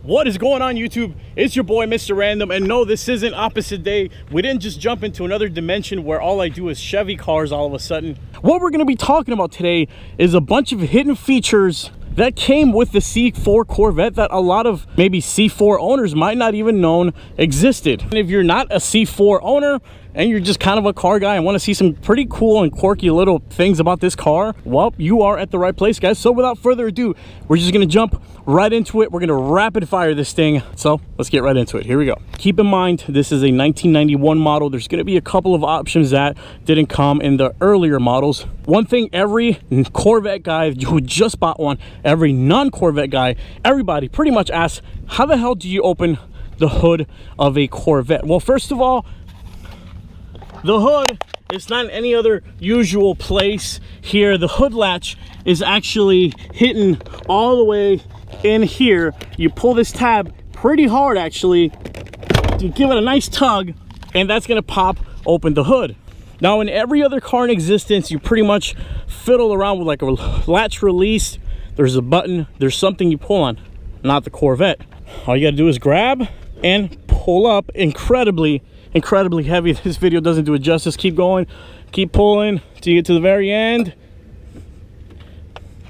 What is going on, YouTube? It's your boy Mr. Random, and no, this isn't opposite day. We didn't just jump into another dimension where all I do is Chevy cars all of a sudden. What we're going to be talking about today is a bunch of hidden features that came with the C4 Corvette that a lot of maybe C4 owners might not even known existed. And if you're not a C4 owner and you're just kind of a car guy and want to see some pretty cool and quirky little things about this car, well, you are at the right place, guys. So without further ado, we're just going to jump right into it. We're going to rapid fire this thing. So let's get right into it. Here we go. Keep in mind, this is a 1991 model. There's going to be a couple of options that didn't come in the earlier models. One thing every Corvette guy who just bought one, every non-Corvette guy, everybody pretty much asks, how the hell do you open the hood of a Corvette? Well, first of all, the hood is not in any other usual place here. The hood latch is actually hidden all the way in here. You pull this tab pretty hard, actually, to give it a nice tug, and that's going to pop open the hood. Now, in every other car in existence, you pretty much fiddle around with like a latch release. There's a button, there's something you pull on. Not the Corvette. All you got to do is grab and pull up. Incredibly heavy. This video doesn't do it justice. Keep going, keep pulling till you get to the very end,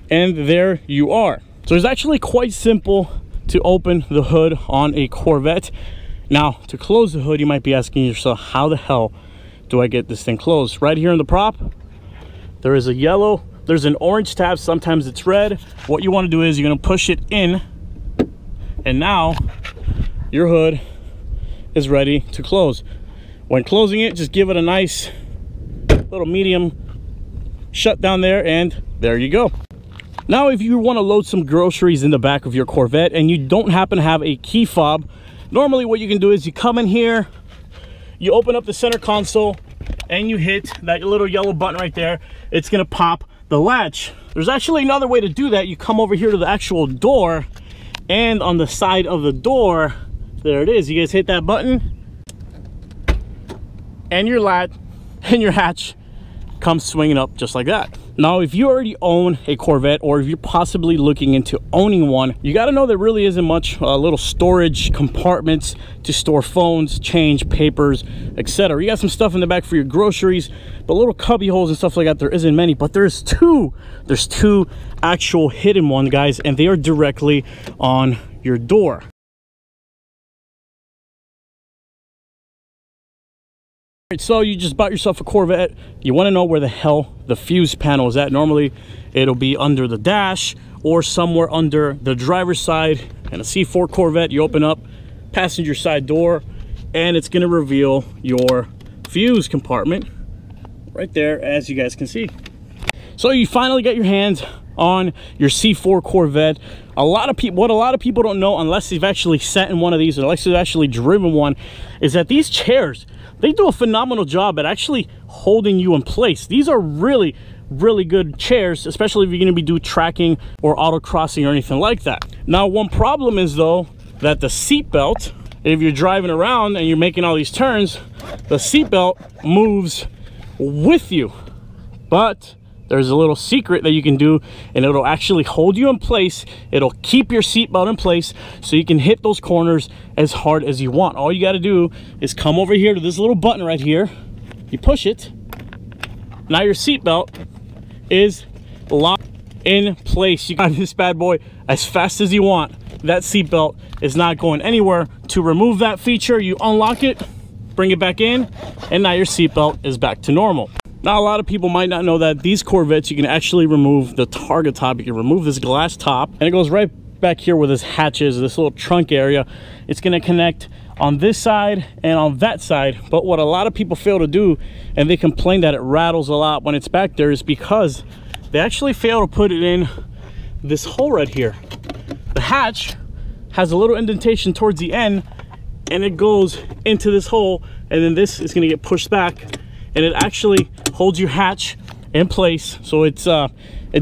and there you are. So it's actually quite simple to open the hood on a Corvette. Now, to close the hood, you might be asking yourself, how the hell do I get this thing closed? Right here in the prop, there is a yellow, there's an orange tab, sometimes it's red. What you want to do is you're going to push it in, and now your hood is ready to close. When closing it, just give it a nice little medium shut down there, and there you go. Now, if you want to load some groceries in the back of your Corvette and you don't happen to have a key fob, normally what you can do is you come in here, you open up the center console, and you hit that little yellow button right there. It's going to pop the latch. There's actually another way to do that. You come over here to the actual door, and on the side of the door, there it is. You guys hit that button, and your latch and your hatch comes swinging up just like that. Now, if you already own a Corvette, or if you're possibly looking into owning one, you got to know there really isn't much little storage compartments to store phones, change, papers, etc. You got some stuff in the back for your groceries, but little cubby holes and stuff like that, there isn't many. But there's two actual hidden ones, guys, and they are directly on your door. So you just bought yourself a Corvette. You want to know where the hell the fuse panel is at. Normally it'll be under the dash or somewhere under the driver's side. And a C4 Corvette, you open up passenger side door, and it's going to reveal your fuse compartment right there, as you guys can see. So you finally get your hands on your C4 Corvette. What a lot of people don't know, unless they've actually sat in one of these, or unless they've actually driven one, is that these chairs, they do a phenomenal job at actually holding you in place. These are really good chairs, especially if you're going to be doing tracking or autocrossing or anything like that. Now, one problem is, though, that the seat belt, if you're driving around and you're making all these turns, the seat belt moves with you. But there's a little secret that you can do, and it'll actually hold you in place. It'll keep your seatbelt in place so you can hit those corners as hard as you want. All you got to do is come over here to this little button right here. You push it. Now your seatbelt is locked in place. You got this bad boy as fast as you want. That seatbelt is not going anywhere. To remove that feature, you unlock it, bring it back in, and now your seatbelt is back to normal. Now, a lot of people might not know that these Corvettes, you can actually remove the targa top. You can remove this glass top, and it goes right back here where this hatch is, this little trunk area. It's going to connect on this side and on that side. But what a lot of people fail to do, and they complain that it rattles a lot when it's back there, is because they actually fail to put it in this hole right here. The hatch has a little indentation towards the end, and it goes into this hole, and then this is going to get pushed back, and it actually holds your hatch in place. So it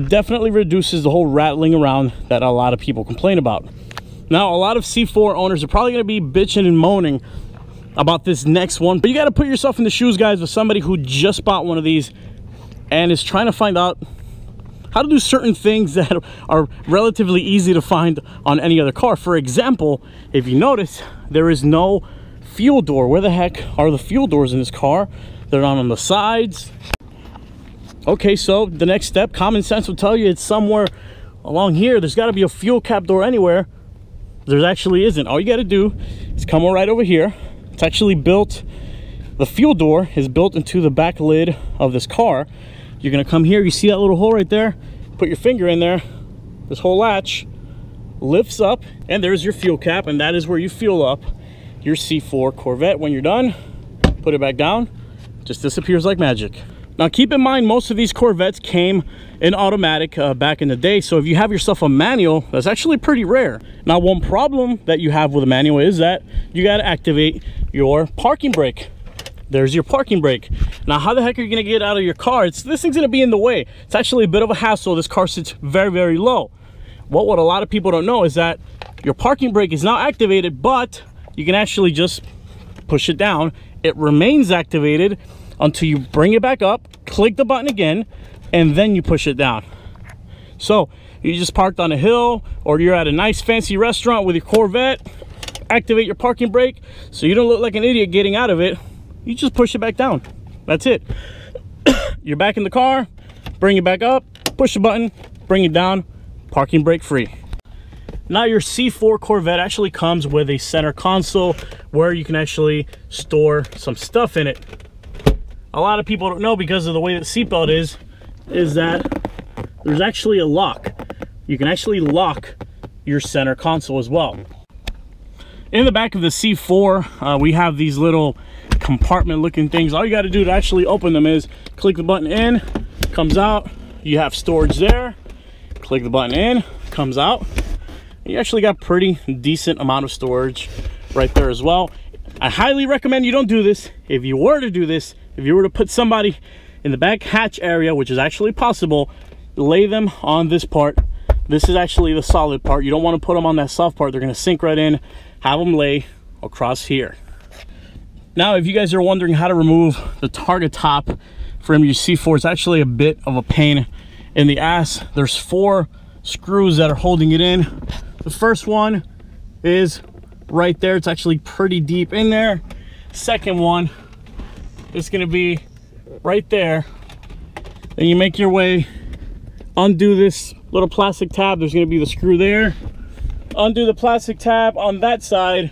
definitely reduces the whole rattling around that a lot of people complain about. Now, a lot of C4 owners are probably going to be bitching and moaning about this next one, but you got to put yourself in the shoes, guys, of somebody who just bought one of these and is trying to find out how to do certain things that are relatively easy to find on any other car. For example, if you notice, there is no fuel door. Where the heck are the fuel doors in this car? They're not on the sides. Okay, so the next step, common sense will tell you it's somewhere along here. There's got to be a fuel cap door anywhere. There actually isn't. All you got to do is come right over here. It's actually built, the fuel door is built into the back lid of this car. You're going to come here. You see that little hole right there? Put your finger in there. This whole latch lifts up, and there's your fuel cap, and that is where you fuel up your C4 Corvette. When you're done, put it back down. Just disappears like magic. Now keep in mind, most of these Corvettes came in automatic back in the day, so if you have yourself a manual, that's actually pretty rare. Now one problem that you have with a manual is that you got to activate your parking brake. There's your parking brake. Now how the heck are you going to get out of your car? This thing's going to be in the way. It's actually a bit of a hassle. This car sits very, very low. What a lot of people don't know is that your parking brake is now activated, but you can actually just push it down. It remains activated until you bring it back up, click the button again, and then you push it down. So you just parked on a hill, or you're at a nice fancy restaurant with your Corvette, activate your parking brake so you don't look like an idiot getting out of it. You just push it back down. That's it. You're back in the car, bring it back up, push the button, bring it down, parking brake free. Now your C4 Corvette actually comes with a center console where you can actually store some stuff in it. A lot of people don't know, because of the way that the seatbelt is that there's actually a lock. You can actually lock your center console as well. In the back of the C4, we have these little compartment looking things. All you got to do to actually open them is click the button in, comes out. You have storage there. Click the button in, comes out. You actually got pretty decent amount of storage right there as well. I highly recommend you don't do this. If you were to do this, if you were to put somebody in the back hatch area, which is actually possible, lay them on this part. This is actually the solid part. You don't want to put them on that soft part. They're going to sink right in. Have them lay across here. Now, if you guys are wondering how to remove the target top from your C4, it's actually a bit of a pain in the ass. There's 4 screws that are holding it in. The first one is right there. It's actually pretty deep in there. Second one is going to be right there. Then you make your way, undo this little plastic tab. There's going to be the screw there. Undo the plastic tab on that side,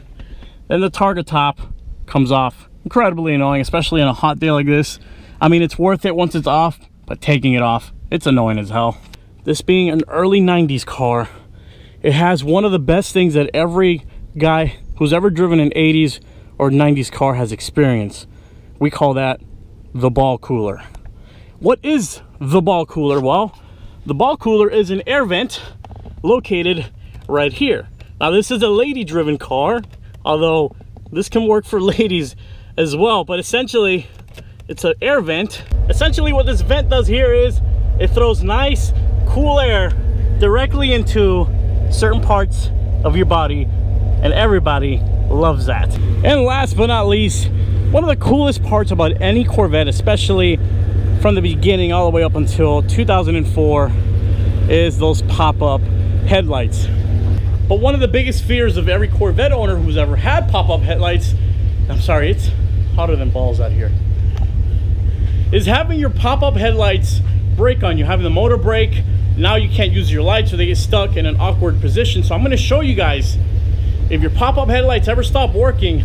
then the target top comes off. Incredibly annoying, especially on a hot day like this. I mean, it's worth it once it's off, but taking it off, it's annoying as hell. This being an early 90s car, it has one of the best things that every guy who's ever driven an 80s or 90s car has experienced. We call that the ball cooler. What is the ball cooler? Well, the ball cooler is an air vent located right here. Now, this is a lady-driven car, although this can work for ladies as well, but essentially it's an air vent. Essentially what this vent does here is it throws nice, cool air directly into certain parts of your body, and everybody loves that. And last but not least, one of the coolest parts about any Corvette, especially from the beginning all the way up until 2004, is those pop-up headlights. But one of the biggest fears of every Corvette owner who's ever had pop-up headlights, I'm sorry, it's hotter than balls out here, is having your pop-up headlights break on you, having the motor break. Now you can't use your lights, or they get stuck in an awkward position. So I'm going to show you guys, if your pop-up headlights ever stop working,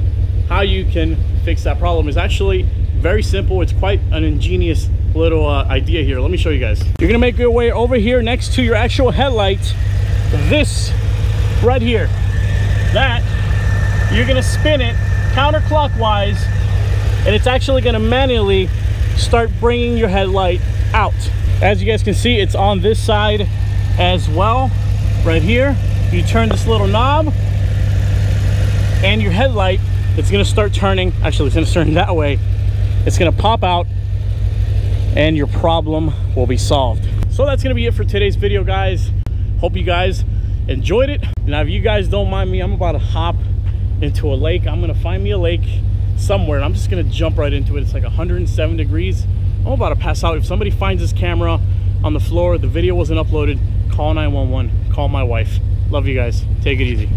how you can fix that problem. It's actually very simple. It's quite an ingenious little idea here. Let me show you guys. You're going to make your way over here next to your actual headlight. This right here, that you're going to spin it counterclockwise, and it's actually going to manually start bringing your headlight out. As you guys can see, it's on this side as well. Right here, you turn this little knob, and your headlight, it's going to start turning. Actually, it's going to turn that way. It's going to pop out, and your problem will be solved. So that's going to be it for today's video, guys. Hope you guys enjoyed it. Now, if you guys don't mind me, I'm about to hop into a lake. I'm going to find me a lake somewhere, and I'm just going to jump right into it. It's like 107 degrees. I'm about to pass out. If somebody finds this camera, on the floor. The video wasn't uploaded. Call 911. Call my wife. Love you guys. Take it easy.